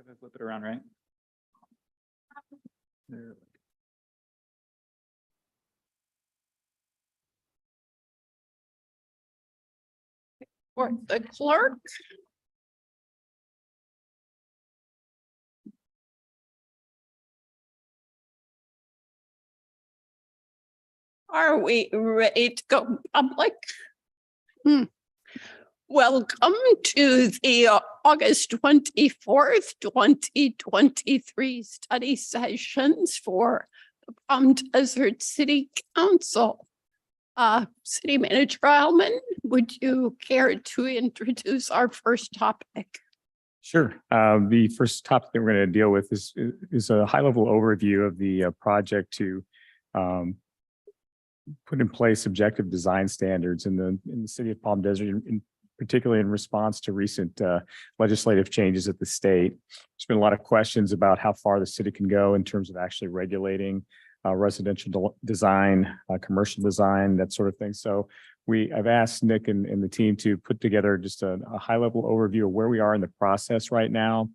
have to flip it around, right? There. For the clerk. Are we ready to go public? Welcome to the August 24th, 2023 study sessions for the Palm Desert City Council. City Manager Alman, would you care to introduce our first topic? Sure. The first topic that we're going to deal with is a high-level overview of the project to put in place objective design standards in the city of Palm Desert, particularly in response to recent legislative changes at the state. There's been a lot of questions about how far the city can go in terms of actually regulating residential design, commercial design, that sort of thing. So I've asked Nick and the team to put together just a high-level overview of where we are in the process right now.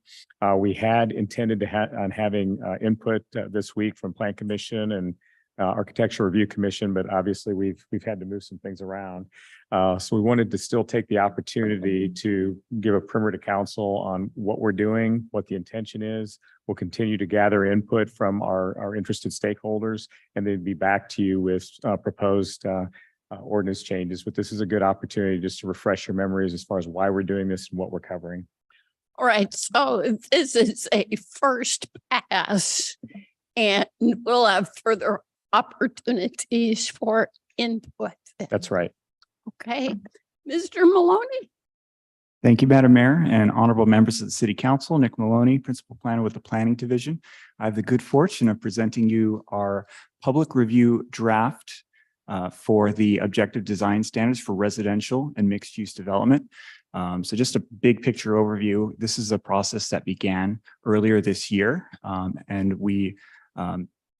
We had intended on having input this week from Plan Commission and Architecture Review Commission, but obviously we've had to move some things around. So we wanted to still take the opportunity to give a primer to council on what we're doing, what the intention is. We'll continue to gather input from our interested stakeholders, and then be back to you with proposed ordinance changes. But this is a good opportunity just to refresh your memories as far as why we're doing this and what we're covering. All right, so this is a first pass, and we'll have further opportunities for input. That's right. Okay, Mr. Maloney. Thank you, Madam Mayor and honorable members of the City Council. Nick Maloney, Principal Planner with the Planning Division. I have the good fortune of presenting you our public review draft for the objective design standards for residential and mixed use development. So just a big picture overview. This is a process that began earlier this year, and we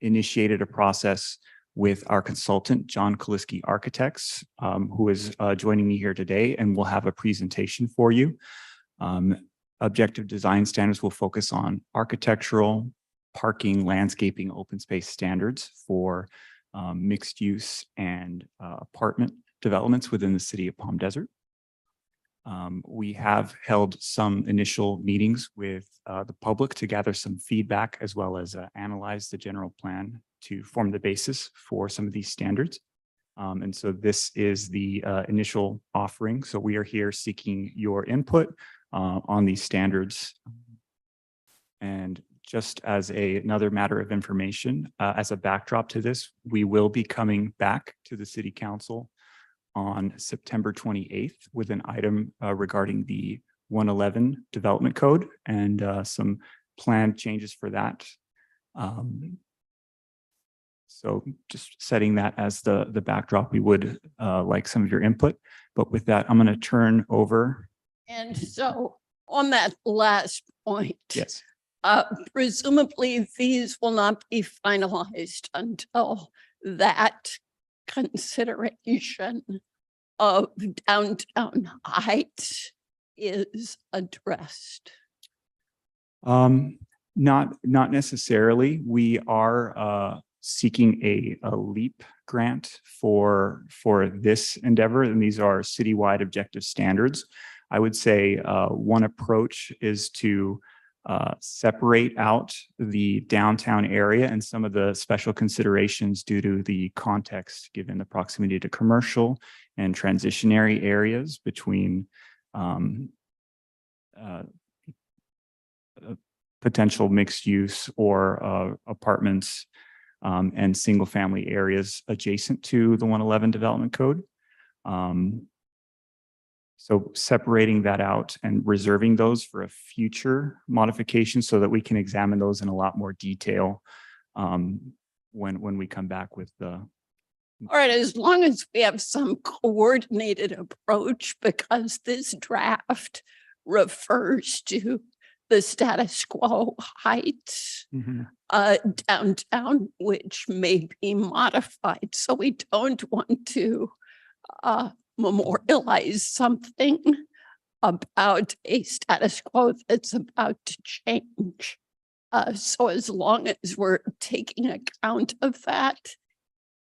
initiated a process with our consultant, John Kaliski Architects, who is joining me here today, and we'll have a presentation for you. Objective design standards will focus on architectural, parking, landscaping, open space standards for mixed use and apartment developments within the city of Palm Desert. We have held some initial meetings with the public to gather some feedback, as well as analyze the general plan to form the basis for some of these standards. And so this is the initial offering. So we are here seeking your input on these standards. And just as another matter of information, as a backdrop to this, we will be coming back to the City Council on September 28th with an item regarding the 111 development code and some planned changes for that. So just setting that as the backdrop, we would like some of your input. But with that, I'm going to turn over. And so on that last point, Yes. Presumably these will not be finalized until that consideration of downtown heights is addressed. Not necessarily. We are seeking a LEAP grant for this endeavor, and these are citywide objective standards. I would say one approach is to separate out the downtown area and some of the special considerations due to the context, given the proximity to commercial and transitionary areas between potential mixed use or apartments and single family areas adjacent to the 111 development code. So separating that out and reserving those for a future modification so that we can examine those in a lot more detail when we come back with the. All right, as long as we have some coordinated approach, because this draft refers to the status quo heights downtown, which may be modified. So we don't want to memorialize something about a status quo that's about to change. So as long as we're taking account of that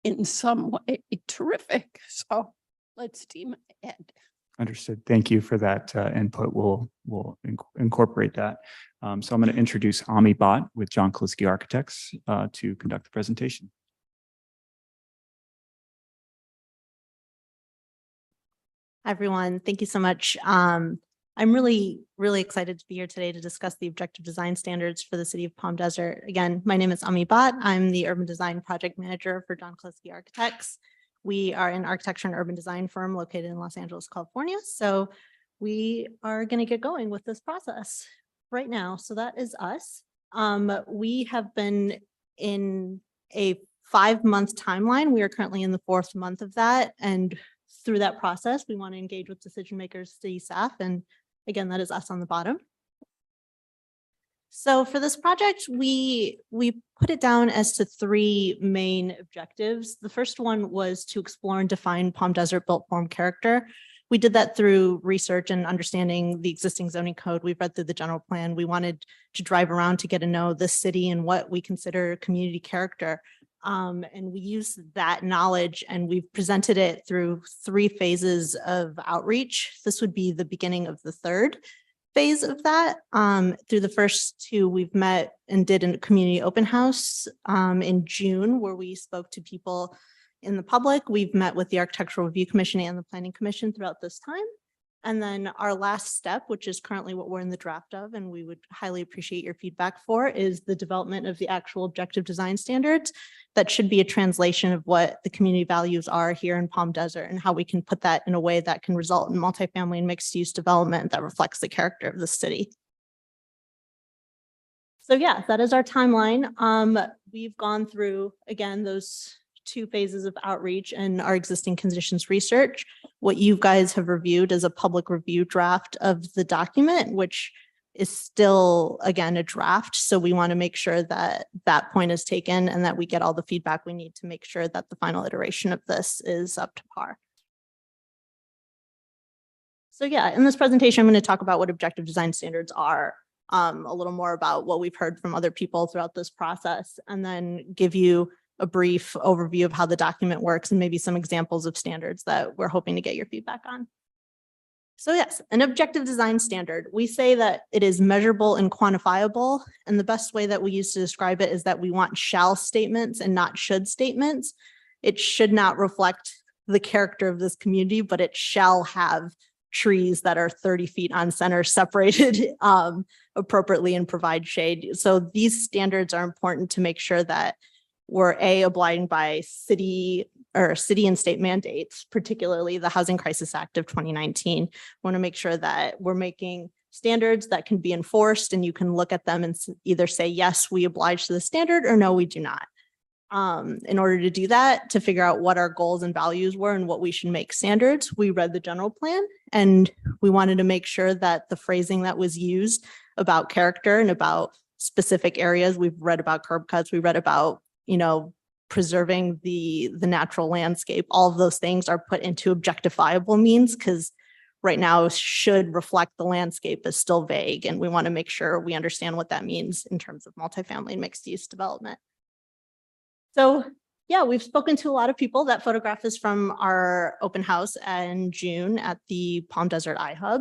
in some way, terrific. So let's deem it. Understood. Thank you for that input. We'll incorporate that. So I'm going to introduce Ami Bhatt with John Kaliske Architects to conduct the presentation. Hi, everyone. Thank you so much. I'm really excited to be here today to discuss the objective design standards for the city of Palm Desert. Again, my name is Ami Bhatt. I'm the urban design project manager for John Kaliske Architects. We are an architecture and urban design firm located in Los Angeles, California. So we are going to get going with this process right now. So that is us. We have been in a 5-month timeline. We are currently in the 4th month of that. And through that process, we want to engage with decision makers, city staff, and again, that is us on the bottom. So for this project, we put it down as to 3 main objectives. The first one was to explore and define Palm Desert built form character. We did that through research and understanding the existing zoning code. We've read through the general plan. We wanted to drive around to get to know the city and what we consider community character. And we use that knowledge and we've presented it through 3 phases of outreach. This would be the beginning of the 3rd phase of that. Through the first 2, we've met and did a community open house in June, where we spoke to people in the public. We've met with the Architectural Review Commission and the Planning Commission throughout this time. And then our last step, which is currently what we're in the draft of, and we would highly appreciate your feedback for, is the development of the actual objective design standards. That should be a translation of what the community values are here in Palm Desert and how we can put that in a way that can result in multifamily and mixed use development that reflects the character of the city. So yeah, that is our timeline. We've gone through, again, those 2 phases of outreach and our existing conditions research. What you guys have reviewed is a public review draft of the document, which is still, again, a draft. So we want to make sure that that point is taken and that we get all the feedback we need to make sure that the final iteration of this is up to par. So yeah, in this presentation, I'm going to talk about what objective design standards are, a little more about what we've heard from other people throughout this process, and then give you a brief overview of how the document works and maybe some examples of standards that we're hoping to get your feedback on. So yes, an objective design standard. We say that it is measurable and quantifiable. And the best way that we use to describe it is that we want shall statements and not should statements. It should not reflect the character of this community, but it shall have trees that are 30 feet on center separated appropriately and provide shade. So these standards are important to make sure that we're abiding by city and state mandates, particularly the Housing Crisis Act of 2019. We want to make sure that we're making standards that can be enforced and you can look at them and either say, yes, we oblige to the standard, or no, we do not. In order to do that, to figure out what our goals and values were and what we should make standards, we read the general plan and we wanted to make sure that the phrasing that was used about character and about specific areas, we've read about curb cuts, we read about preserving the natural landscape, all of those things are put into objectifiable means, because right now should reflect the landscape is still vague. And we want to make sure we understand what that means in terms of multifamily and mixed use development. So yeah, we've spoken to a lot of people. That photograph is from our open house in June at the Palm Desert iHub.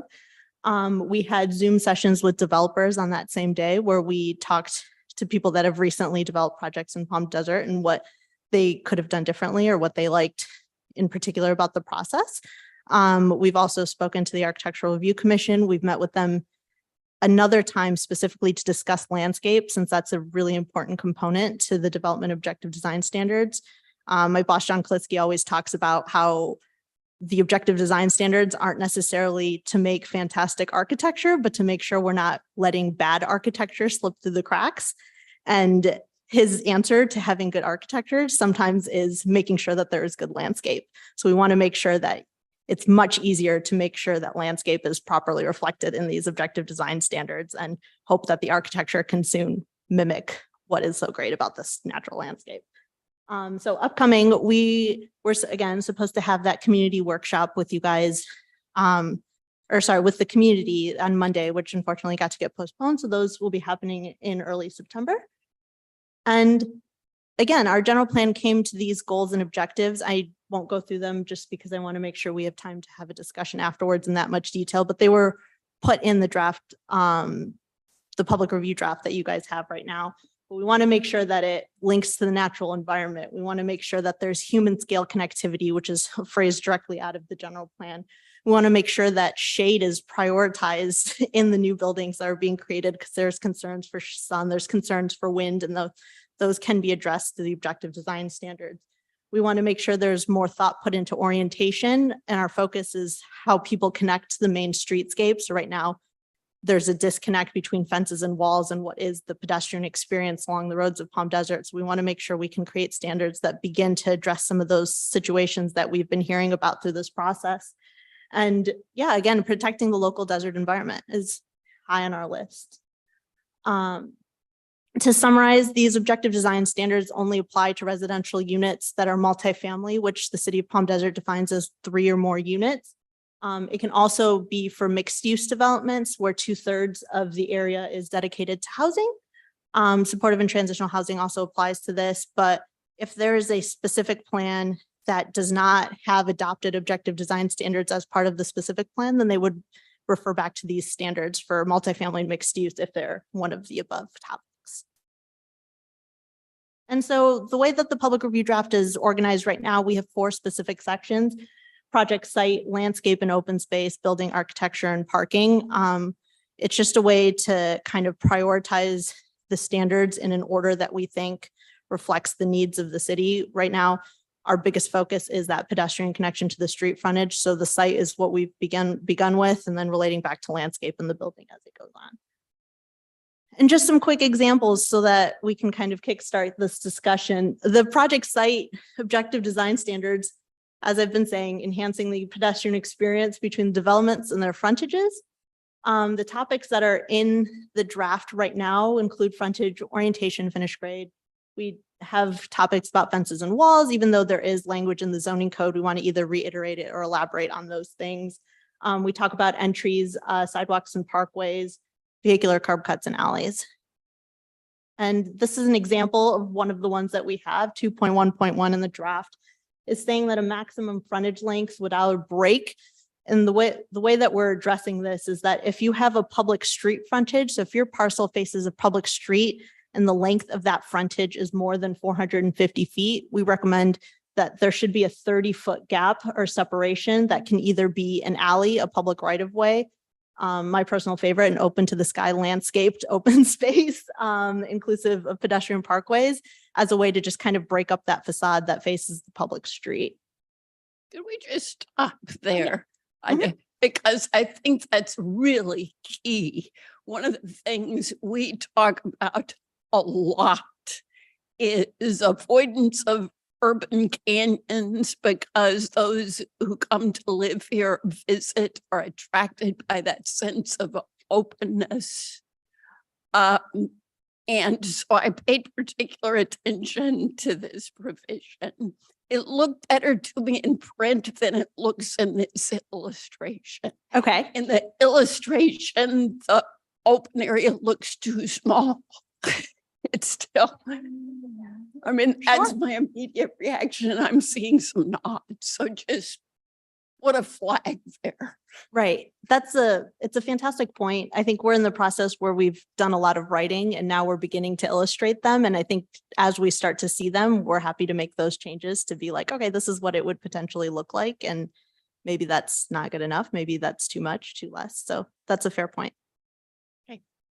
We had Zoom sessions with developers on that same day where we talked to people that have recently developed projects in Palm Desert and what they could have done differently or what they liked in particular about the process. We've also spoken to the Architectural Review Commission. We've met with them another time specifically to discuss landscape, since that's a really important component to the development objective design standards. My boss, John Kaliske, always talks about how the objective design standards aren't necessarily to make fantastic architecture, but to make sure we're not letting bad architecture slip through the cracks. And his answer to having good architecture sometimes is making sure that there is good landscape. So we want to make sure that it's much easier to make sure that landscape is properly reflected in these objective design standards and hope that the architecture can soon mimic what is so great about this natural landscape. So upcoming, we're again supposed to have that community workshop with you guys with the community on Monday, which unfortunately got to get postponed. So those will be happening in early September. And again, our general plan came to these goals and objectives. I won't go through them just because I want to make sure we have time to have a discussion afterwards in that much detail, but they were put in the draft, the public review draft that you guys have right now. But we want to make sure that it links to the natural environment. We want to make sure that there's human scale connectivity, which is phrased directly out of the general plan. We want to make sure that shade is prioritized in the new buildings that are being created because there's concerns for sun, there's concerns for wind, and those can be addressed through the objective design standards. We want to make sure there's more thought put into orientation, and our focus is how people connect to the main streetscape. So right now, there's a disconnect between fences and walls and what is the pedestrian experience along the roads of Palm Desert. So we want to make sure we can create standards that begin to address some of those situations that we've been hearing about through this process. And yeah, again, protecting the local desert environment is high on our list. To summarize, these objective design standards only apply to residential units that are multifamily, which the city of Palm Desert defines as 3 or more units. It can also be for mixed use developments where 2/3 of the area is dedicated to housing. Supportive and transitional housing also applies to this, but if there is a specific plan that does not have adopted objective design standards as part of the specific plan, then they would refer back to these standards for multifamily and mixed use if they're one of the above topics. And so the way that the public review draft is organized right now, we have 4 specific sections: project site, landscape and open space, building architecture, and parking. It's just a way to kind of prioritize the standards in an order that we think reflects the needs of the city. Right now, our biggest focus is that pedestrian connection to the street frontage. So the site is what we've begun with, and then relating back to landscape and the building as it goes on. And just some quick examples so that we can kind of kickstart this discussion. The project site objective design standards, as I've been saying, enhancing the pedestrian experience between developments and their frontages. The topics that are in the draft right now include frontage, orientation, finish grade. We have topics about fences and walls. Even though there is language in the zoning code, we want to either reiterate it or elaborate on those things. We talk about entries, sidewalks and parkways, vehicular curb cuts and alleys. And this is an example of one of the ones that we have, 2.1.1 in the draft, is saying that a maximum frontage length without a break. And the way that we're addressing this is that if you have a public street frontage, so if your parcel faces a public street and the length of that frontage is more than 450 feet, we recommend that there should be a 30-foot gap or separation that can either be an alley, a public right-of-way, my personal favorite, an open to the sky landscaped open space, inclusive of pedestrian parkways, as a way to just kind of break up that facade that faces the public street. Could we just stop there? Because I think that's really key. One of the things we talk about a lot is avoidance of urban canyons, because those who come to live here, visit, are attracted by that sense of openness. And so I paid particular attention to this provision. It looked better to me in print than it looks in this illustration. Okay. In the illustration, the open area looks too small. It's still, I mean, that's my immediate reaction. I'm seeing some nods. So just put a flag there. Right. It's a fantastic point. I think we're in the process where we've done a lot of writing and now we're beginning to illustrate them. And I think as we start to see them, we're happy to make those changes to be like, okay, this is what it would potentially look like. And maybe that's not good enough. Maybe that's too much, too less. So that's a fair point.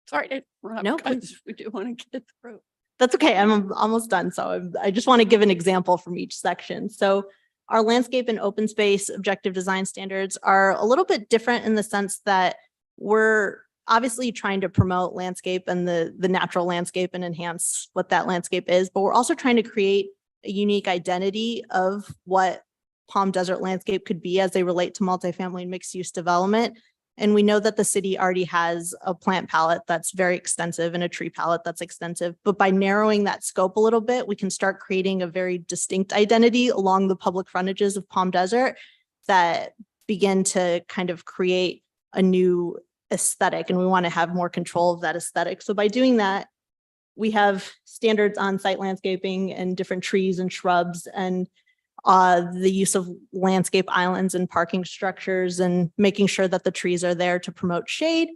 Sorry to interrupt, No, because we do want to get through. That's okay. I'm almost done. So I just want to give an example from each section. So our landscape and open space objective design standards are a little bit different in the sense that we're obviously trying to promote landscape and the natural landscape and enhance what that landscape is, but we're also trying to create a unique identity of what Palm Desert landscape could be as they relate to multifamily and mixed use development. And we know that the city already has a plant palette that's very extensive and a tree palette that's extensive. But by narrowing that scope a little bit, we can start creating a very distinct identity along the public frontages of Palm Desert that begin to kind of create a new aesthetic, and we want to have more control of that aesthetic. So by doing that, we have standards on site landscaping and different trees and shrubs, and the use of landscape islands and parking structures, and making sure that the trees are there to promote shade.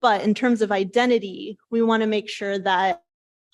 But in terms of identity, we want to make sure that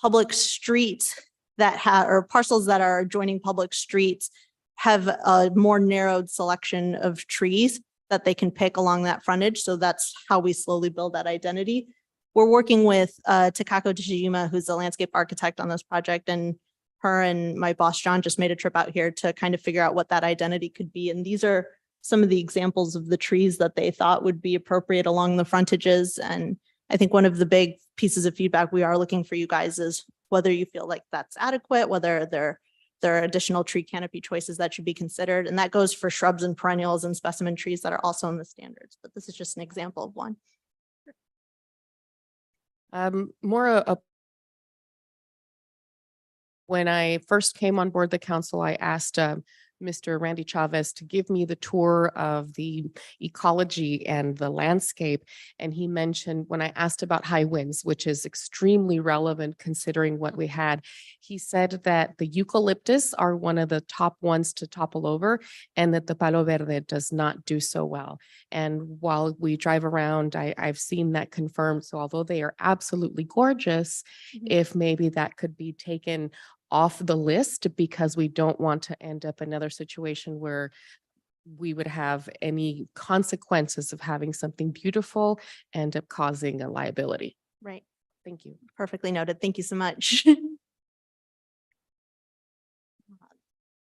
public streets that have, or parcels that are adjoining public streets, have a more narrowed selection of trees that they can pick along that frontage. So that's how we slowly build that identity. We're working with Takako Tashiyuma, who's the landscape architect on this project, and her and my boss, John, just made a trip out here to kind of figure out what that identity could be. And these are some of the examples of the trees that they thought would be appropriate along the frontages. And I think one of the big pieces of feedback we are looking for you guys is whether you feel like that's adequate, whether there are additional tree canopy choices that should be considered. And that goes for shrubs and perennials and specimen trees that are also in the standards. But this is just an example of one. When I first came on board the council, I asked Mr. Randy Chavez to give me the tour of the ecology and the landscape. And he mentioned, when I asked about high winds, which is extremely relevant considering what we had, he said that the eucalyptus are one of the top ones to topple over, and that the palo verde does not do so well. And while we drive around, I've seen that confirmed. So although they are absolutely gorgeous, if maybe that could be taken off the list, because we don't want to end up another situation where we would have any consequences of having something beautiful end up causing a liability. Right. Thank you. Perfectly noted. Thank you so much.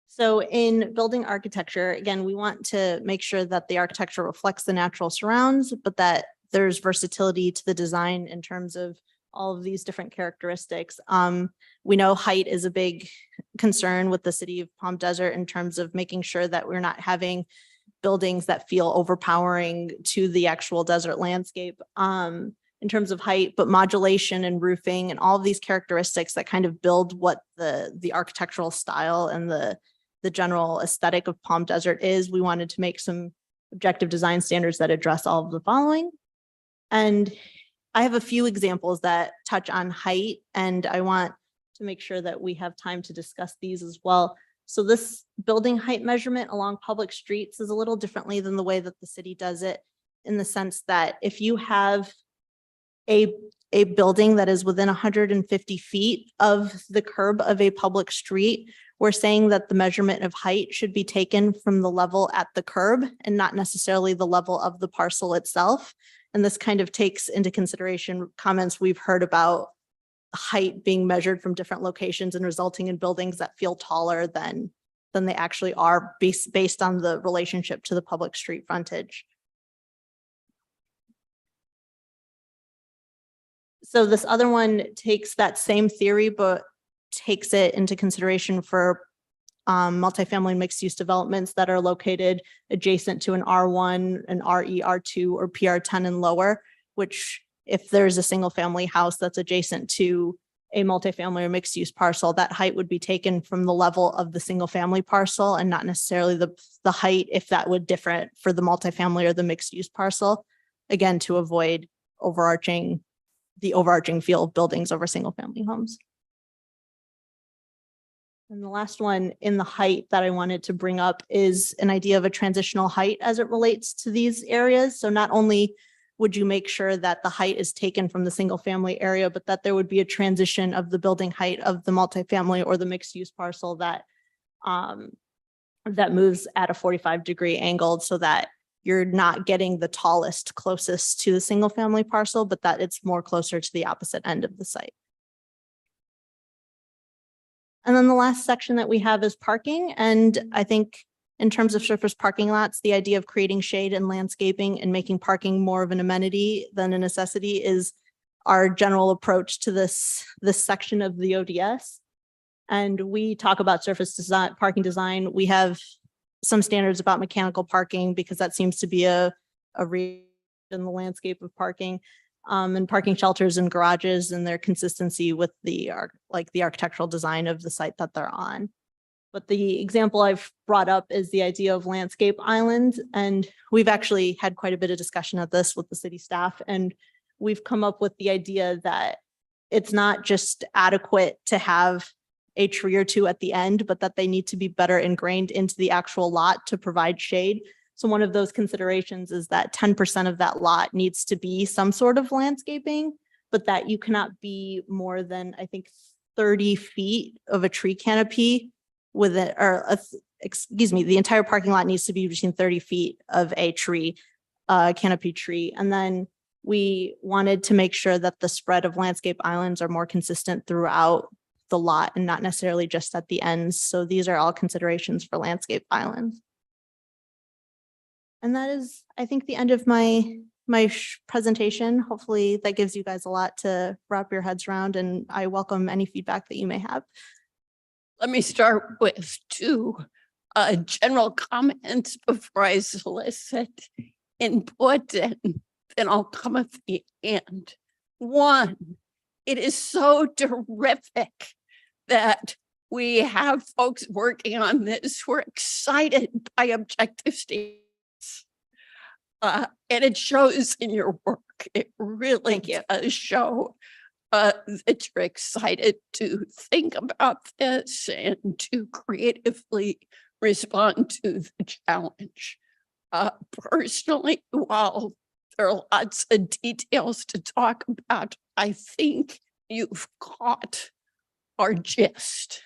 So in building architecture, again, we want to make sure that the architecture reflects the natural surrounds, but that there's versatility to the design in terms of all of these different characteristics. We know height is a big concern with the city of Palm Desert in terms of making sure that we're not having buildings that feel overpowering to the actual desert landscape in terms of height, but modulation and roofing and all of these characteristics that kind of build what the architectural style and the general aesthetic of Palm Desert is. We wanted to make some objective design standards that address all of the following. And I have a few examples that touch on height, and I want to make sure that we have time to discuss these as well. So this building height measurement along public streets is a little differently than the way that the city does it, in the sense that if you have a building that is within 150 feet of the curb of a public street, we're saying that the measurement of height should be taken from the level at the curb and not necessarily the level of the parcel itself. And this kind of takes into consideration comments we've heard about height being measured from different locations and resulting in buildings that feel taller than they actually are based on the relationship to the public street frontage. So this other one takes that same theory, but takes it into consideration for multifamily mixed-use developments that are located adjacent to an R1, an RE, R2, or PR10 and lower, which if there's a single-family house that's adjacent to a multifamily or mixed-use parcel, that height would be taken from the level of the single-family parcel and not necessarily the height, if that would differ for the multifamily or the mixed-use parcel, again, to avoid the overarching feel of buildings over single-family homes. And the last one in the height that I wanted to bring up is an idea of a transitional height as it relates to these areas. So not only would you make sure that the height is taken from the single family area, but that there would be a transition of the building height of the multifamily or the mixed use parcel that moves at a 45-degree angle, so that you're not getting the tallest closest to the single family parcel, but that it's more closer to the opposite end of the site. And then the last section that we have is parking. And I think in terms of surface parking lots, the idea of creating shade and landscaping and making parking more of an amenity than a necessity is our general approach to this section of the ODS. And we talk about surface design, parking design. We have some standards about mechanical parking because that seems to be a read in the landscape of parking. And parking shelters and garages and their consistency with the architectural design of the site that they're on. But the example I've brought up is the idea of landscape islands. And we've actually had quite a bit of discussion of this with the city staff. And we've come up with the idea that it's not just adequate to have a tree or two at the end, but that they need to be better ingrained into the actual lot to provide shade. So one of those considerations is that 10% of that lot needs to be some sort of landscaping, but that you cannot be more than, I think, 30 feet of a tree canopy with it, excuse me, the entire parking lot needs to be between 30 feet of a tree, canopy tree. And then we wanted to make sure that the spread of landscape islands are more consistent throughout the lot and not necessarily just at the ends. So these are all considerations for landscape islands. And that is, I think, the end of my presentation. Hopefully that gives you guys a lot to wrap your heads around, and I welcome any feedback that you may have. Let me start with two general comments before I solicit input, and then I'll come at the end. One, it is so terrific that we have folks working on this. We're excited by objective standards. And it shows in your work. It really does show that you're excited to think about this and to creatively respond to the challenge. Personally, while there are lots of details to talk about, I think you've caught our gist.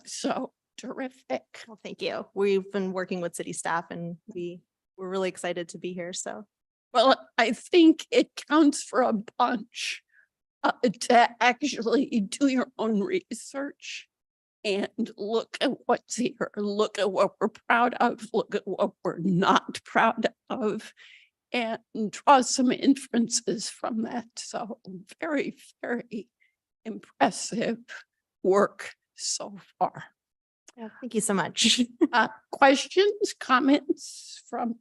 So terrific. Well, thank you. We've been working with city staff and we're really excited to be here. So, well, I think it counts for a bunch to actually do your own research and look at what's here, look at what we're proud of, look at what we're not proud of, and draw some inferences from that. So very, very impressive work so far. yeah, thank you so much. Questions, comments from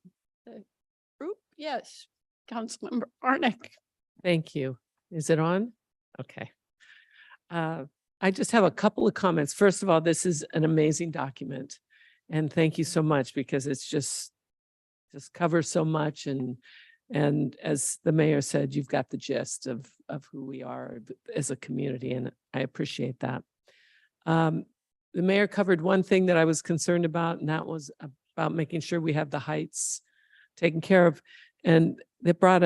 the group? Yes, Councilmember Arnick. Thank you. Is it on? Okay. I just have a couple of comments. First of all, this is an amazing document. And thank you so much, because it's just covers so much. And as the mayor said, you've got the gist of who we are as a community, and I appreciate that. The mayor covered one thing that I was concerned about, and that was about making sure we have the heights taken care of. And that brought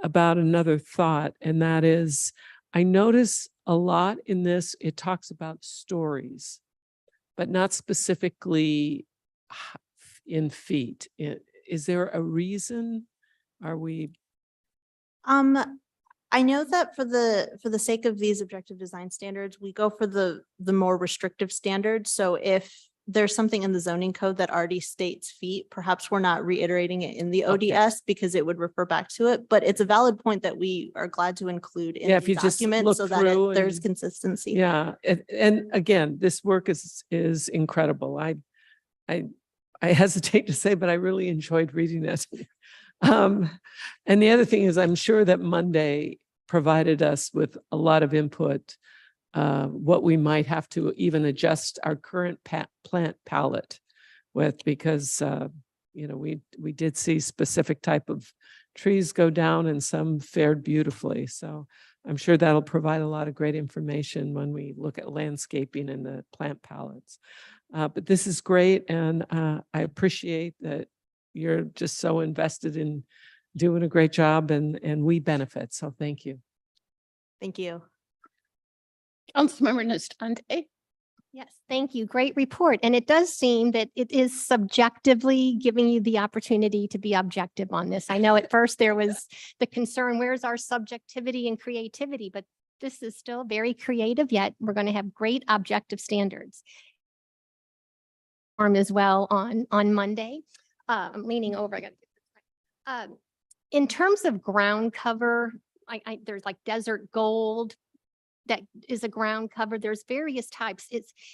about another thought, and that is, I notice a lot in this, it talks about stories, but not specifically in feet. Is there a reason? Are we? I know that for the sake of these objective design standards, we go for the more restrictive standards. So if there's something in the zoning code that already states feet, perhaps we're not reiterating it in the ODS because it would refer back to it. But it's a valid point that we are glad to include in the document so that there's consistency. Yeah, and again, this work is incredible. I hesitate to say, but I really enjoyed reading it. And the other thing is, I'm sure that Monday provided us with a lot of input, what we might have to even adjust our current plant palette with, because we did see specific type of trees go down and some fared beautifully. So I'm sure that'll provide a lot of great information when we look at landscaping and the plant palettes. But this is great, and I appreciate that you're just so invested in doing a great job, and we benefit. So thank you. Thank you. Councilmember Nestante. Yes, thank you. Great report. And it does seem that it is subjectively giving you the opportunity to be objective on this. I know at first there was the concern, where's our subjectivity and creativity? But this is still very creative, yet we're going to have great objective standards as well on Monday. I'm leaning over. I got to get this right. In terms of ground cover, there's like desert gold that is a ground cover. There's various types.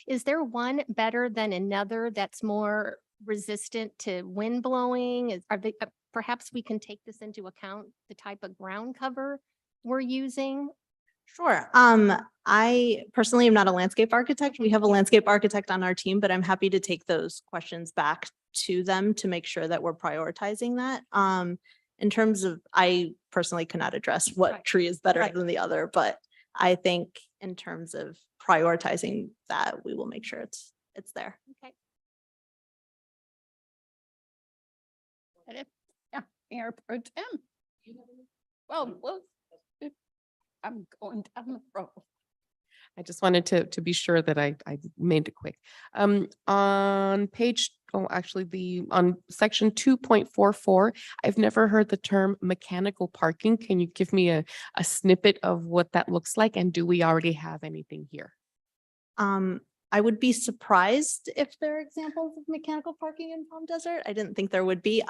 Is there one better than another that's more resistant to wind blowing? Perhaps we can take this into account, the type of ground cover we're using? Sure. I personally am not a landscape architect. We have a landscape architect on our team, but I'm happy to take those questions back to them to make sure that we're prioritizing that. In terms of, I personally cannot address what Right. tree is better Right. than the other, but I think in terms of prioritizing that, we will make sure it's there. Okay. Yeah, Mayor Pro Tem. Well, I'm going down the road. I just wanted to be sure that I made it quick. On page, on section 2.44, I've never heard the term mechanical parking. Can you give me a snippet of what that looks like? And do we already have anything here? I would be surprised if there are examples of mechanical parking in Palm Desert. I didn't think there would be.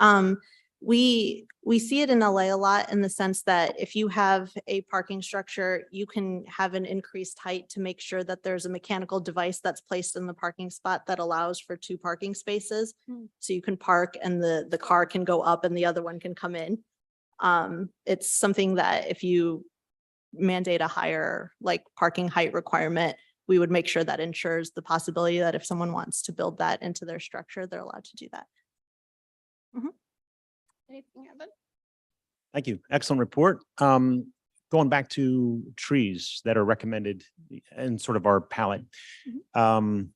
We see it in LA a lot in the sense that if you have a parking structure, you can have an increased height to make sure that there's a mechanical device that's placed in the parking spot that allows for 2 parking spaces. Hmm. So you can park and the car can go up and the other one can come in. It's something that if you mandate a higher like parking height requirement, we would make sure that ensures the possibility that if someone wants to build that into their structure, they're allowed to do that. Anything, Evan? Thank you. Excellent report. Going back to trees that are recommended in sort of our palette. In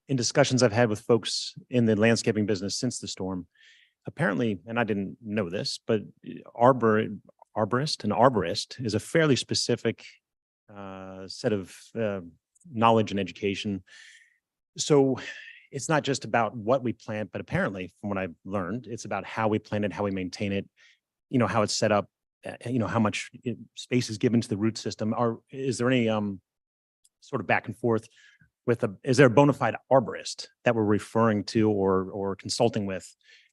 discussions I've had with folks in the landscaping business since the storm, apparently, and I didn't know this, but an arborist is a fairly specific set of knowledge and education. So it's not just about what we plant, but apparently from what I've learned, it's about how we plant it, how we maintain it, how it's set up, how much space is given to the root system. Is there any sort of back and forth with is there a bona fide arborist that we're referring to or consulting with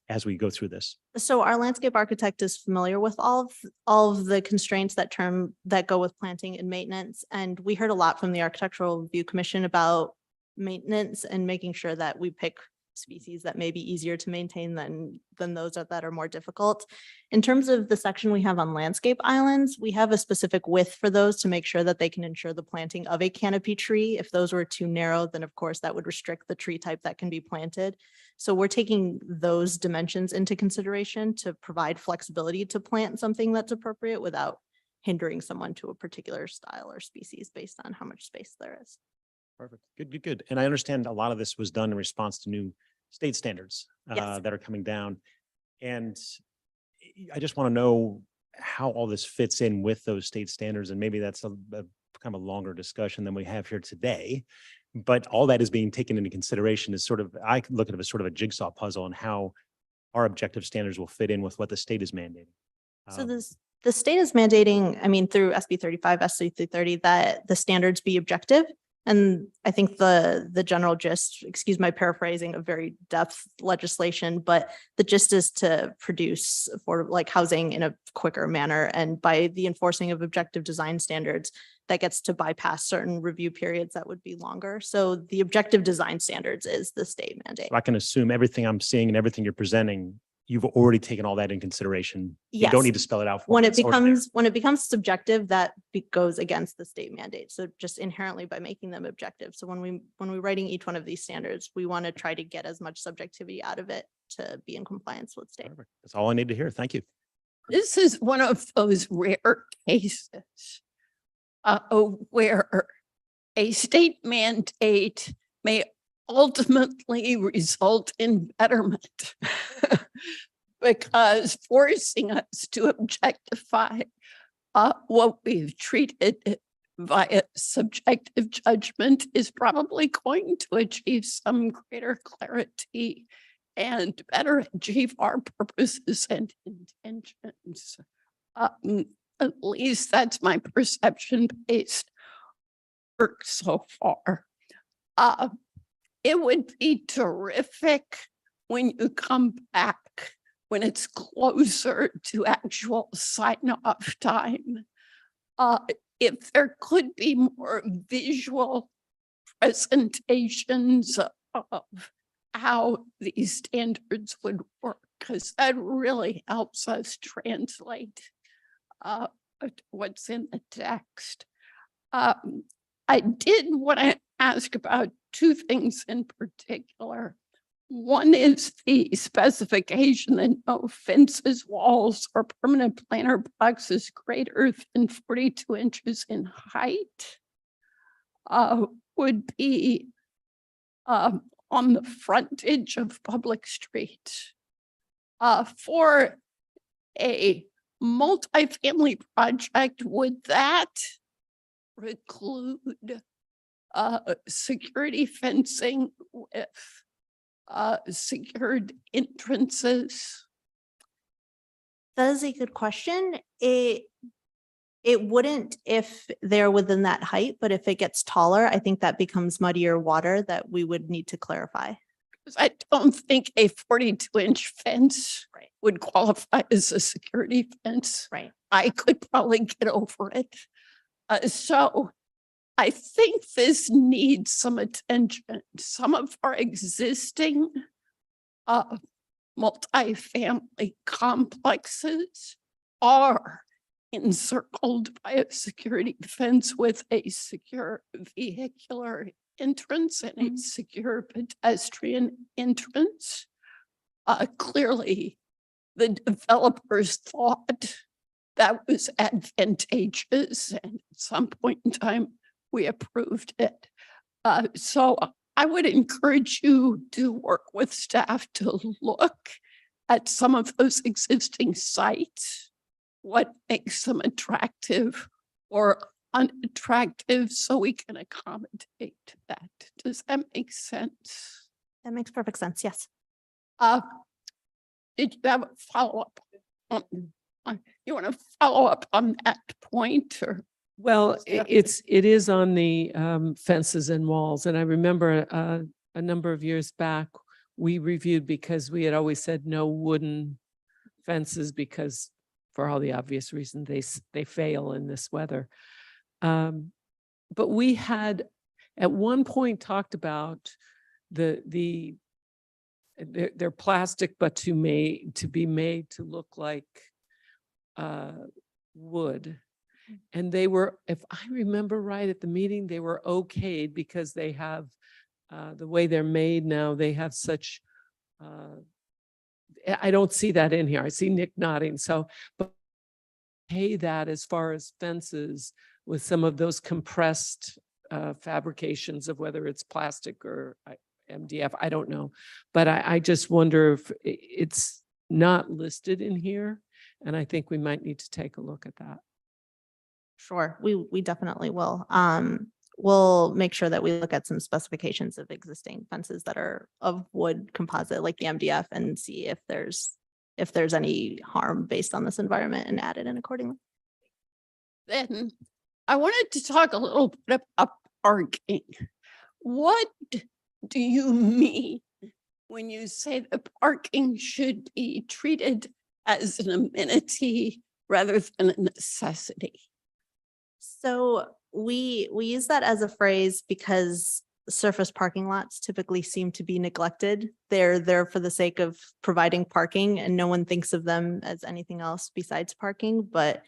as we go through this? So our landscape architect is familiar with all of the constraints that go with planting and maintenance. And we heard a lot from the Architectural Review Commission about maintenance and making sure that we pick species that may be easier to maintain than those that are more difficult. In terms of the section we have on landscape islands, we have a specific width for those to make sure that they can ensure the planting of a canopy tree. If those were too narrow, then of course that would restrict the tree type that can be planted. So we're taking those dimensions into consideration to provide flexibility to plant something that's appropriate without hindering someone to a particular style or species based on how much space there is. Perfect. Good. And I understand a lot of this was done in response to new state standards Yes. that are coming down. And I just want to know how all this fits in with those state standards. And maybe that's a kind of a longer discussion than we have here today. But all that is being taken into consideration is sort of, I look at it as sort of a jigsaw puzzle on how our objective standards will fit in with what the state is mandating. So the state is mandating, through SB 35, SC 330, that the standards be objective. And I think the general gist, excuse my paraphrasing of very depth legislation, but the gist is to produce housing in a quicker manner. And by the enforcing of objective design standards, that gets to bypass certain review periods that would be longer. So the objective design standards is the state mandate. So I can assume everything I'm seeing and everything you're presenting, you've already taken all that in consideration. You Yes. don't need to spell it out for When me. it becomes subjective, that goes against the state mandate. So just inherently by making them objective. So when we're writing each one of these standards, we want to try to get as much subjectivity out of it to be in compliance with state. Perfect. That's all I need to hear. Thank you. This is one of those rare cases where a state mandate may ultimately result in betterment because forcing us to objectify what we've treated via subjective judgment is probably going to achieve some greater clarity and better achieve our purposes and intentions. At least that's my perception based work so far. It would be terrific when you come back, when it's closer to actual sign-off time. If there could be more visual presentations of how these standards would work, because that really helps us translate what's in the text. I did want to ask about two things in particular. One is the specification that no fences, walls, or permanent planter boxes greater than 42 inches in height would be on the frontage of public street. For a multifamily project, would that preclude security fencing with secured entrances? That is a good question. It wouldn't if they're within that height, but if it gets taller, I think that becomes muddier water that we would need to clarify. Because I don't think a 42-inch fence Right. would qualify as a security fence. Right. I could probably get over it. So I think this needs some attention. Some of our existing multifamily complexes are encircled by a security fence with a secure vehicular entrance and a secure pedestrian entrance. Clearly, the developers thought that was advantageous, and at some point in time, we approved it. So I would encourage you to work with staff to look at some of those existing sites, what makes them attractive or unattractive, so we can accommodate that. Does that make sense? That makes perfect sense. Yes. Did you have a follow-up? You want to follow up on that point, or? Well, Yeah. it is on the fences and walls. And I remember a number of years back, we reviewed because we had always said no wooden fences because for all the obvious reasons they fail in this weather. But we had at one point talked about they're plastic, but to be made to look like wood. And they were, if I remember right at the meeting, they were okayed because they have the way they're made now, they have such, I don't see that in here. I see Nick nodding. So, but pay that as far as fences with some of those compressed fabrications of whether it's plastic or MDF, I don't know. But I just wonder if it's not listed in here. And I think we might need to take a look at that. Sure. We definitely will. We'll make sure that we look at some specifications of existing fences that are of wood composite like the MDF and see if there's any harm based on this environment and add it in accordingly. Then I wanted to talk a little bit about parking. What do you mean when you say the parking should be treated as an amenity rather than a necessity? So we use that as a phrase because surface parking lots typically seem to be neglected. They're there for the sake of providing parking and no one thinks of them as anything else besides parking, but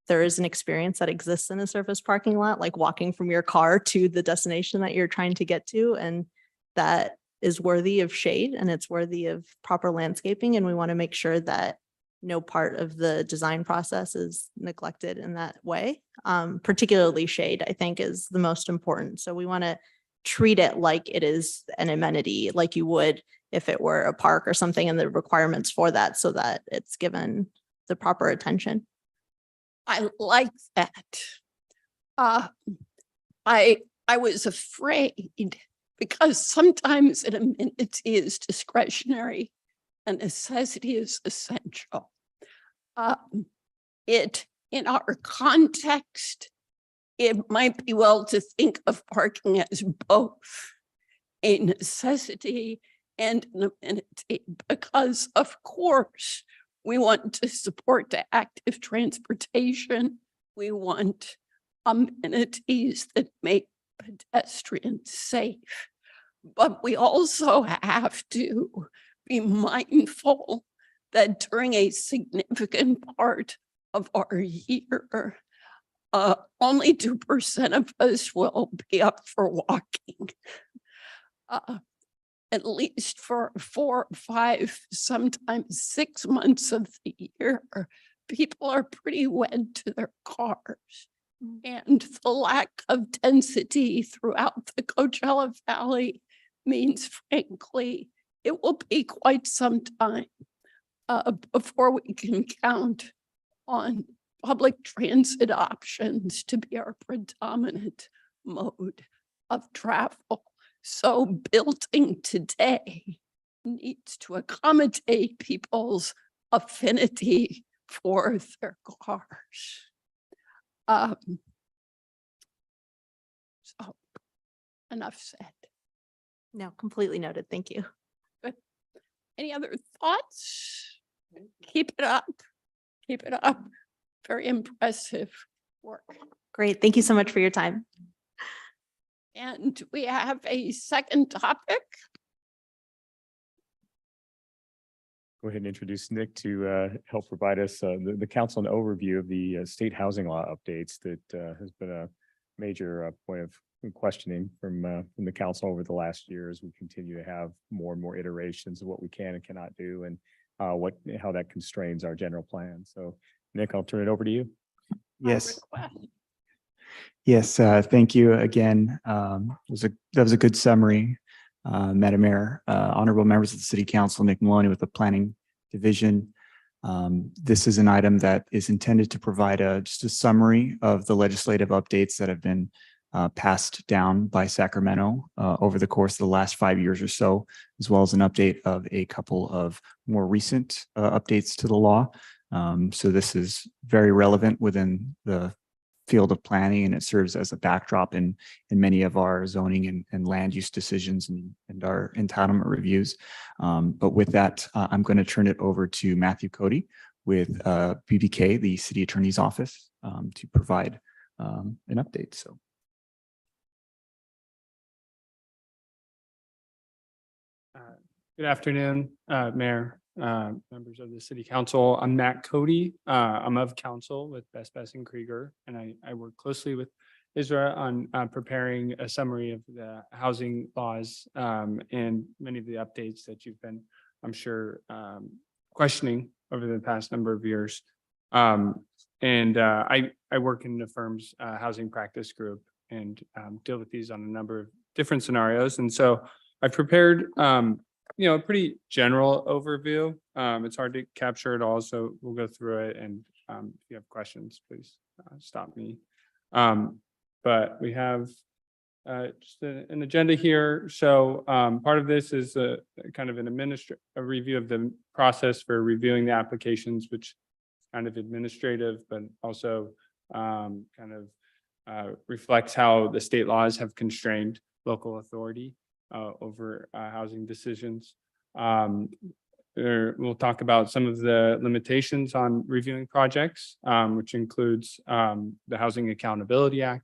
there is an experience that exists in a surface parking lot, like walking from your car to the destination that you're trying to get to. And that is worthy of shade and it's worthy of proper landscaping. And we want to make sure that no part of the design process is neglected in that way. Particularly shade, I think, is the most important. So we want to treat it like it is an amenity, like you would if it were a park or something, and the requirements for that so that it's given the proper attention. I like that. I was afraid because sometimes an amenity is discretionary, a necessity is essential. In our context, it might be well to think of parking as both a necessity and an amenity, because of course, we want to support the active transportation. We want amenities that make pedestrians safe, but we also have to be mindful that during a significant part of our year, only 2% of us will be up for walking. At least for 4, 5, sometimes 6 months of the year, people are pretty wed to their cars. And the lack of density throughout the Coachella Valley means, frankly, it will be quite some time before we can count on public transit options to be our predominant mode of travel. So building today needs to accommodate people's affinity for their cars. So enough said. No, completely noted. Thank you. Any other thoughts? Keep it up. Keep it up. Very impressive work. Great. Thank you so much for your time. And we have a second topic. Go ahead and introduce Nick to help provide us the council an overview of the state housing law updates that has been a major point of questioning from the council over the last year as we continue to have more and more iterations of what we can and cannot do and how that constrains our general plan. So Nick, I'll turn it over to you. Yes. Yes, thank you again. That was a good summary, Madam Mayor, honorable members of the City Council, Nick Maloney with the Planning Division. This is an item that is intended to provide just a summary of the legislative updates that have been passed down by Sacramento over the course of the last 5 years or so, as well as an update of a couple of more recent updates to the law. So this is very relevant within the field of planning, and it serves as a backdrop in many of our zoning and land use decisions and our entitlement reviews. But with that, I'm going to turn it over to Matthew Cody with BBK, the City Attorney's Office, to provide an update. So. Good afternoon, Mayor, members of the City Council. I'm Matt Cody. I'm of council with Best and Krieger, and I work closely with Isra on preparing a summary of the housing laws and many of the updates that you've been, I'm sure, questioning over the past number of years. I work in the firm's housing practice group and deal with these on a number of different scenarios. And so I prepared a pretty general overview. It's hard to capture it all, so we'll go through it. And if you have questions, please stop me. But we have just an agenda here. So part of this is a kind of a review of the process for reviewing the applications, which is kind of administrative, but also reflects how the state laws have constrained local authority over housing decisions. We'll talk about some of the limitations on reviewing projects, which includes the Housing Accountability Act,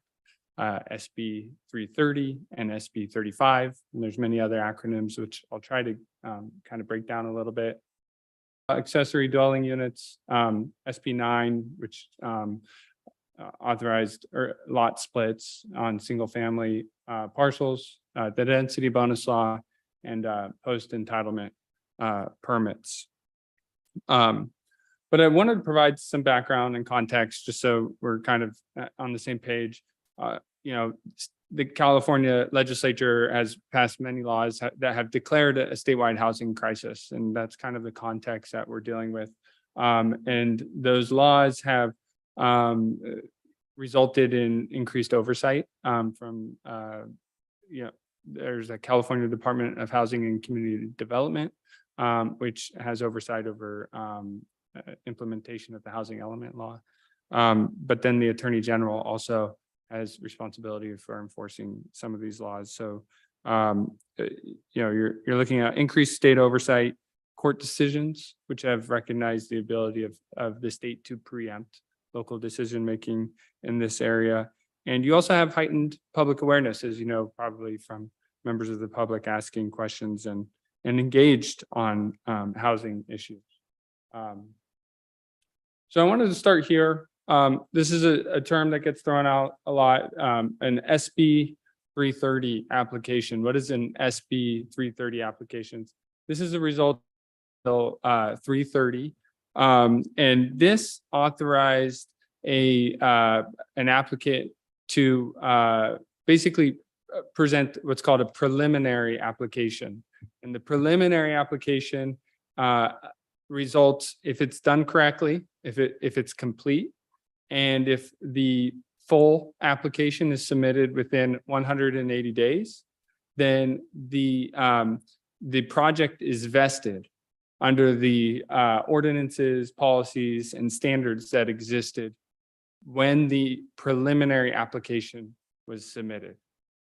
SB 330 and SB 35. And there's many other acronyms, which I'll try to kind of break down a little bit. Accessory dwelling units, SB 9, which authorized lot splits on single family parcels, the density bonus law, and post entitlement permits. But I wanted to provide some background and context just so we're kind of on the same page. The California legislature has passed many laws that have declared a statewide housing crisis, and that's kind of the context that we're dealing with. And those laws have resulted in increased oversight from there's a California Department of Housing and Community Development, which has oversight over implementation of the housing element law. But then the Attorney General also has responsibility for enforcing some of these laws. So you're looking at increased state oversight, court decisions, which have recognized the ability of the state to preempt local decision making in this area. And you also have heightened public awareness, as you know, probably from members of the public asking questions and engaged on housing issues. So I wanted to start here This is a term that gets thrown out a lot, an SB 330 application. What is an SB 330 application? This is a result of 330. And this authorized an applicant to basically present what's called a preliminary application. And the preliminary application results, if it's done correctly, if it's complete, and if the full application is submitted within 180 days, then the project is vested under the ordinances, policies, and standards that existed when the preliminary application was submitted.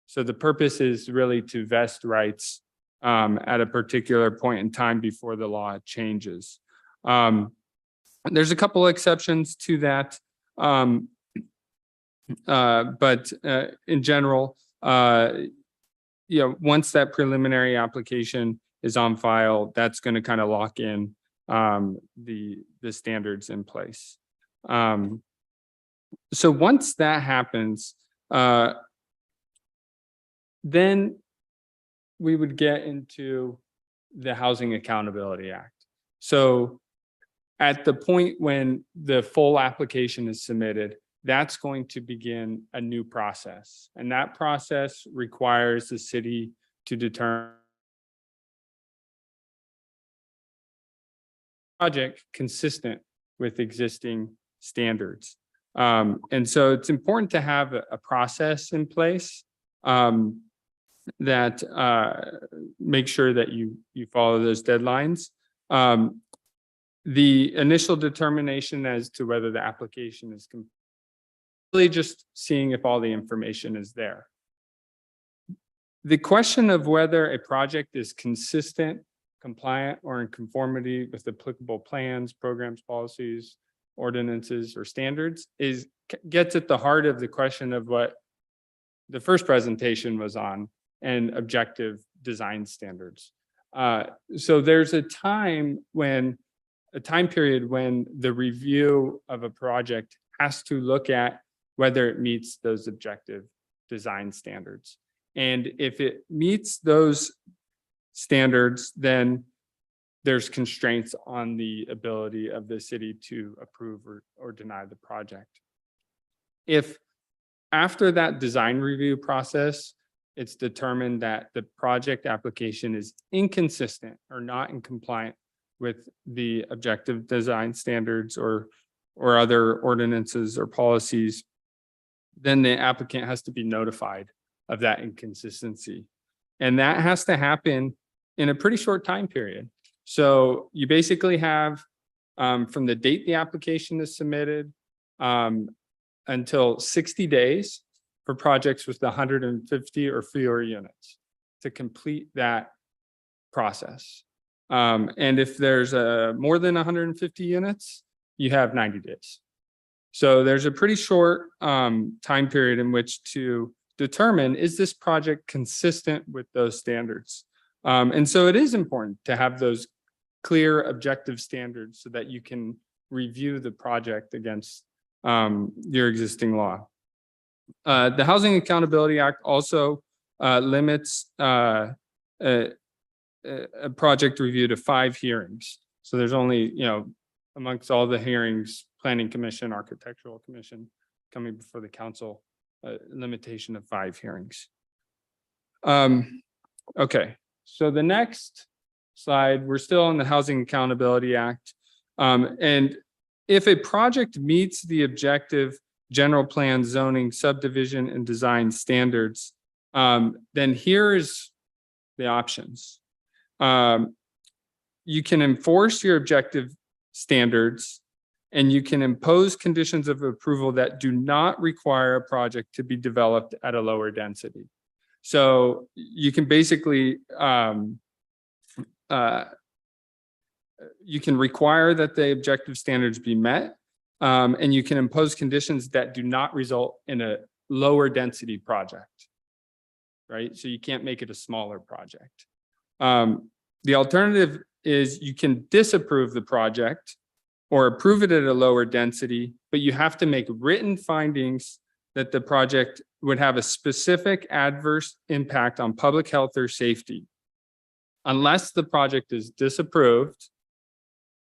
So the purpose is really to vest rights at a particular point in time before the law changes. There's a couple exceptions to that. But in general, once that preliminary application is on file, that's going to kind of lock in the standards in place. So once that happens, then we would get into the Housing Accountability Act. So at the point when the full application is submitted, that's going to begin a new process. And that process requires the city to determine project consistent with existing standards. And so it's important to have a process in place that make sure that you follow those deadlines. The initial determination as to whether the application is really just seeing if all the information is there. The question of whether a project is consistent, compliant, or in conformity with applicable plans, programs, policies, ordinances, or standards gets at the heart of the question of what the first presentation was on, and objective design standards. So there's a time period when the review of a project has to look at whether it meets those objective design standards. And if it meets those standards, then there's constraints on the ability of the city to approve or deny the project. If after that design review process, it's determined that the project application is inconsistent or not in compliance with the objective design standards or other ordinances or policies, then the applicant has to be notified of that inconsistency. And that has to happen in a pretty short time period. So you basically have from the date the application is submitted until 60 days for projects with 150 or fewer units to complete that process. And if there's more than 150 units, you have 90 days. So there's a pretty short time period in which to determine, is this project consistent with those standards? And so it is important to have those clear objective standards so that you can review the project against your existing law. The Housing Accountability Act also limits a project review to 5 hearings. So there's only, amongst all the hearings, Planning Commission, Architectural Commission coming before the council, limitation of 5 hearings. Okay, so the next slide, we're still on the Housing Accountability Act. And if a project meets the objective general plan, zoning, subdivision, and design standards, then here's the options. You can enforce your objective standards, and you can impose conditions of approval that do not require a project to be developed at a lower density. So you can basically, you can require that the objective standards be met, and you can impose conditions that do not result in a lower density project, right? So you can't make it a smaller project. The alternative is you can disapprove the project or approve it at a lower density, but you have to make written findings that the project would have a specific adverse impact on public health or safety, unless the project is disapproved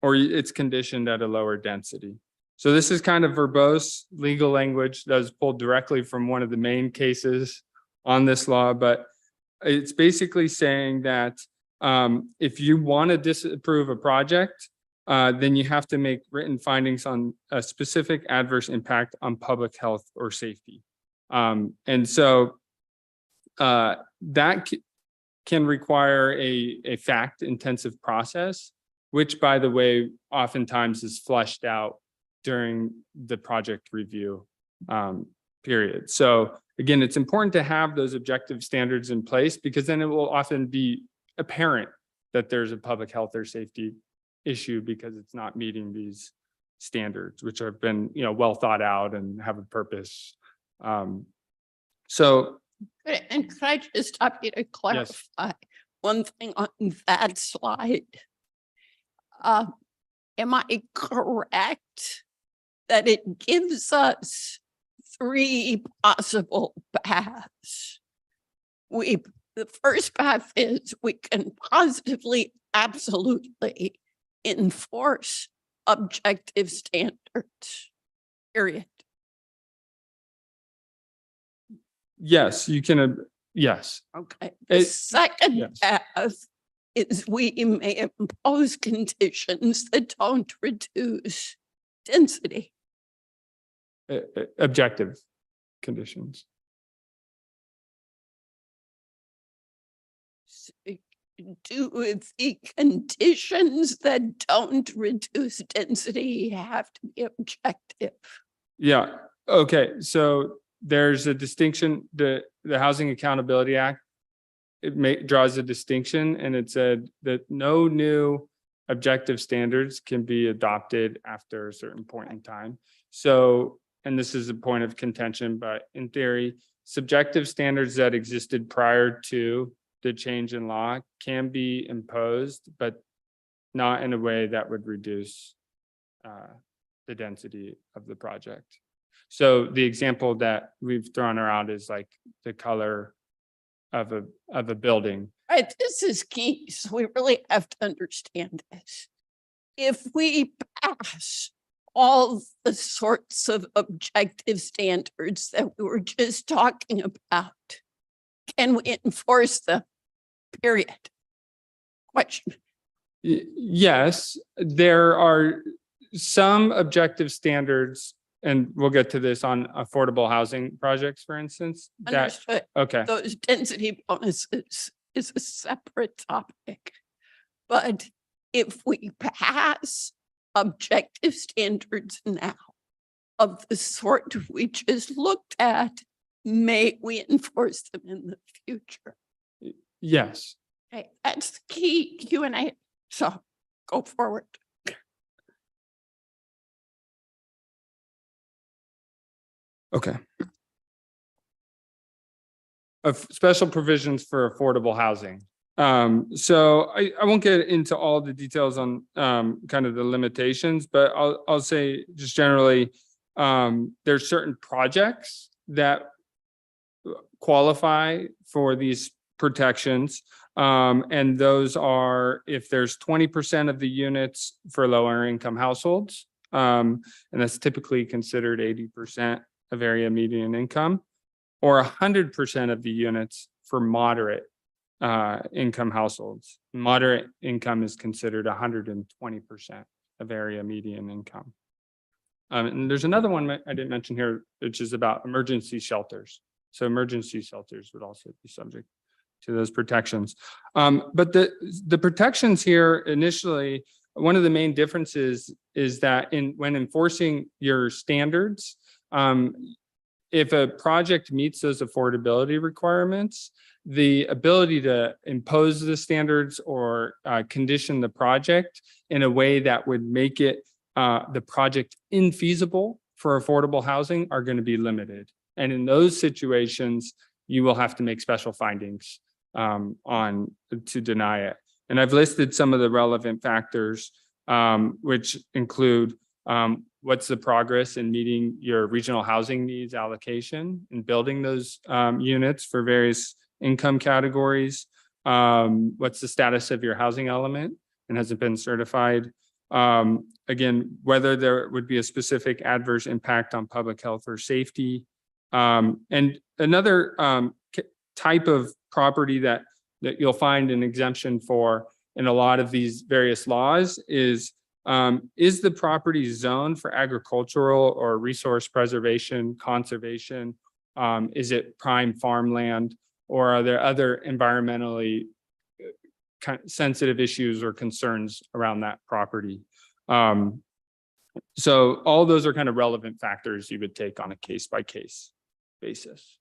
or it's conditioned at a lower density. So this is kind of verbose legal language that was pulled directly from one of the main cases on this law, but it's basically saying that if you want to disapprove a project, then you have to make written findings on a specific adverse impact on public health or safety. And so that can require a fact-intensive process, which, by the way, oftentimes is fleshed out during the project review period. So again, it's important to have those objective standards in place, because then it will often be apparent that there's a public health or safety issue because it's not meeting these standards, which have been, well thought out and have a purpose. So And could I just stop you to clarify one thing on that slide? Am I correct that it gives us 3 possible paths? The first path is we can positively, absolutely enforce objective standards, period. yes, you can, yes. Okay. The It- second yes. path is we may impose conditions that don't reduce density. Objective conditions. Do the conditions that don't reduce density have to be objective? Yeah, okay, so there's a distinction, the Housing Accountability Act, draws a distinction, and it said that no new objective standards can be adopted after a certain point in time. So, and this is a point of contention, but in theory, subjective standards that existed prior to the change in law can be imposed, but not in a way that would reduce the density of the project. So the example that we've thrown around is like the color of a building. Right, this is key, so we really have to understand this. If we pass all the sorts of objective standards that we were just talking about, can we enforce them? Period. Question. Yes, there are some objective standards, and we'll get to this on affordable housing projects, for instance. That, Understood. okay, Those density bonuses is a separate topic. But if we pass objective standards now of the sort we just looked at, may we enforce them in the future? yes. Okay, that's the key Q&A. So go forward. Okay. Of special provisions for affordable housing. So I won't get into all the details on kind of the limitations, but I'll say just generally, there's certain projects that qualify for these protections. And those are if there's 20% of the units for lower income households, and that's typically considered 80% of area median income, or 100% of the units for moderate income households. Moderate income is considered 120% of area median income. And there's another one I didn't mention here, which is about emergency shelters. So emergency shelters would also be subject to those protections. But the protections here initially, one of the main differences is that when enforcing your standards, if a project meets those affordability requirements, the ability to impose the standards or condition the project in a way that would make it the project infeasible for affordable housing are going to be limited. And in those situations, you will have to make special findings to deny it. And I've listed some of the relevant factors, which include What's the progress in meeting your regional housing needs allocation and building those units for various income categories? What's the status of your housing element and has it been certified? Again, whether there would be a specific adverse impact on public health or safety. And another type of property that you'll find an exemption for in a lot of these various laws is the property zoned for agricultural or resource preservation, conservation? Is it prime farmland, or are there other environmentally sensitive issues or concerns around that property? So all those are kind of relevant factors you would take on a case-by-case basis.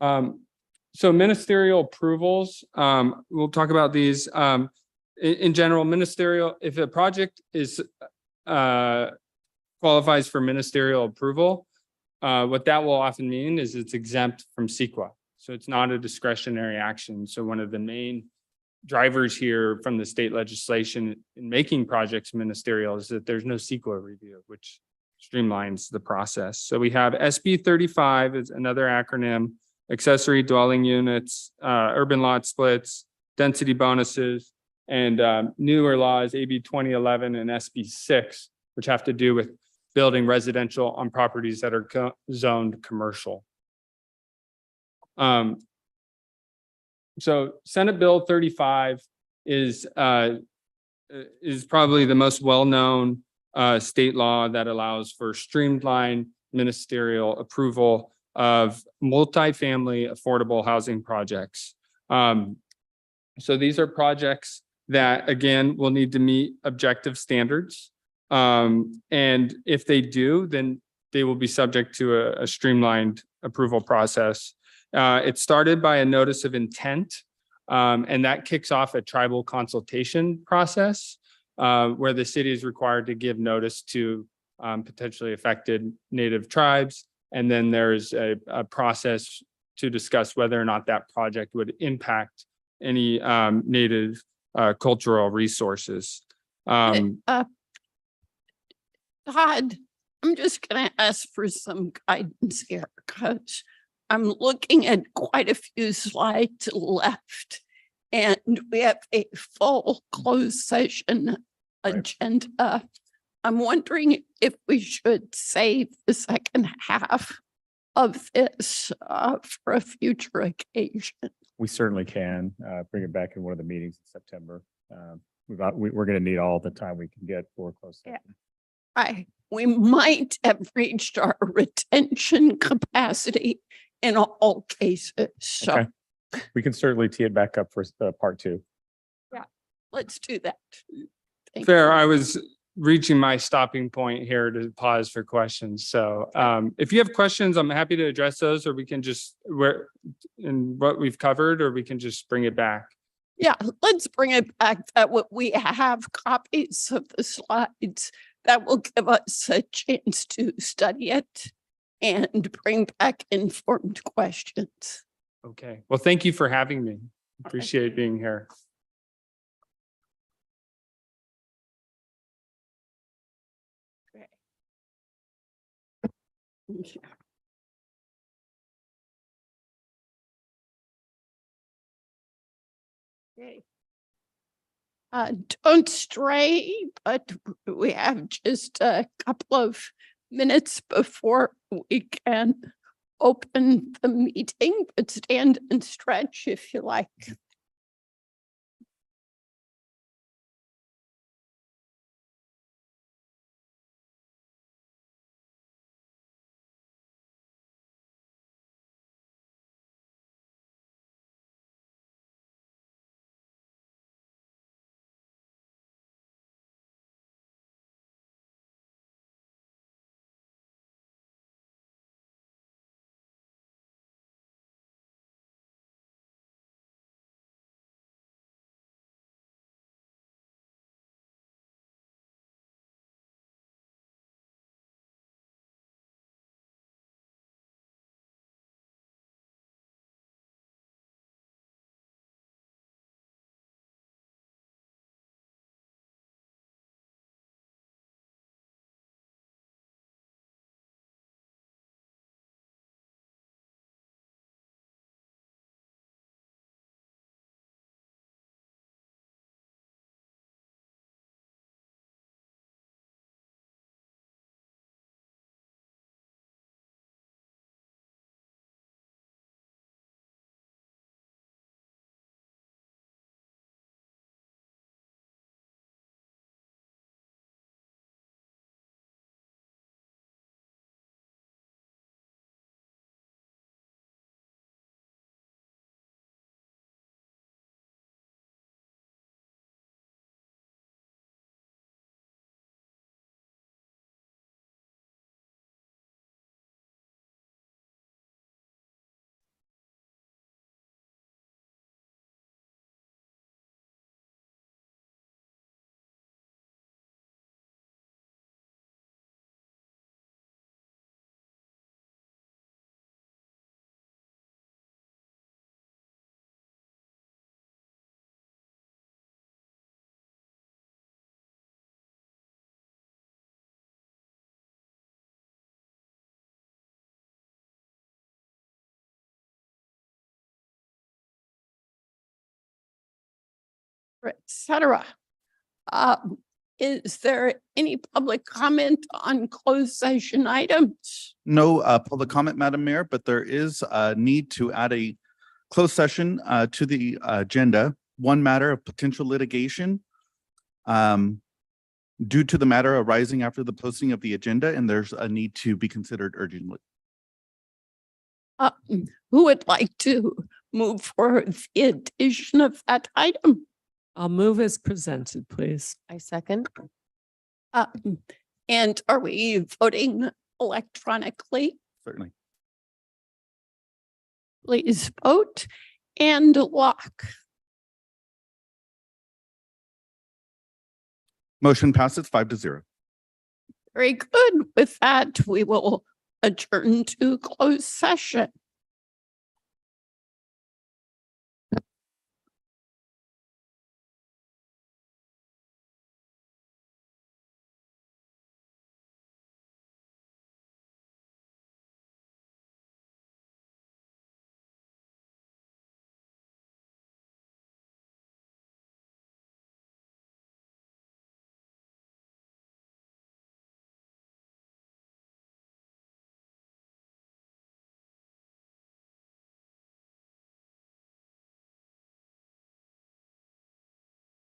So ministerial approvals, we'll talk about these. In general, ministerial, if a project is qualifies for ministerial approval, what that will often mean is it's exempt from CEQA. So it's not a discretionary action. So one of the main drivers here from the state legislation in making projects ministerial is that there's no CEQA review, which streamlines the process. So we have SB 35 is another acronym: accessory dwelling units, urban lot splits, density bonuses, and newer laws, AB 2011 and SB 6, which have to do with building residential on properties that are zoned commercial. So Senate Bill 35 is probably the most well-known state law that allows for streamlined ministerial approval of multifamily affordable housing projects. So these are projects that, again, will need to meet objective standards. And if they do, then they will be subject to a streamlined approval process. It's started by a notice of intent, and that kicks off a tribal consultation process where the city is required to give notice to potentially affected Native tribes. And then there's a process to discuss whether or not that project would impact any Native cultural resources. Todd, I'm just going to ask for some guidance here because I'm looking at quite a few slides left and we have a full closed session agenda. I'm wondering if we should save the second half of this for a future occasion. We certainly can bring it back in one of the meetings in September. We're going to need all the time we can get for closed session. We might have reached our retention capacity in all cases. So Okay. We can certainly tee it back up for part 2. yeah, let's do that. Thank Fair. you. I was reaching my stopping point here to pause for questions. So if you have questions, I'm happy to address those, or we can just in what we've covered, or we can just bring it back. Yeah, let's bring it back. That what we have copies of the slides that will give us a chance to study it and bring back informed questions. Okay. Well, thank you for having me. Appreciate being here. Yeah. Okay. Don't stray, but we have just a couple of minutes before we can open the meeting, but stand and stretch if you like. et cetera. Is there any public comment on closed session items? No public comment, Madam Mayor, but there is a need to add a closed session to the agenda. One matter of potential litigation due to the matter arising after the posting of the agenda, and there's a need to be considered urgently. Who would like to move for the addition of that item? I'll move as presented, please. I second. And are we voting electronically? Certainly. Please vote and lock. Motion passes 5-0. Very good. With that, we will adjourn to closed session.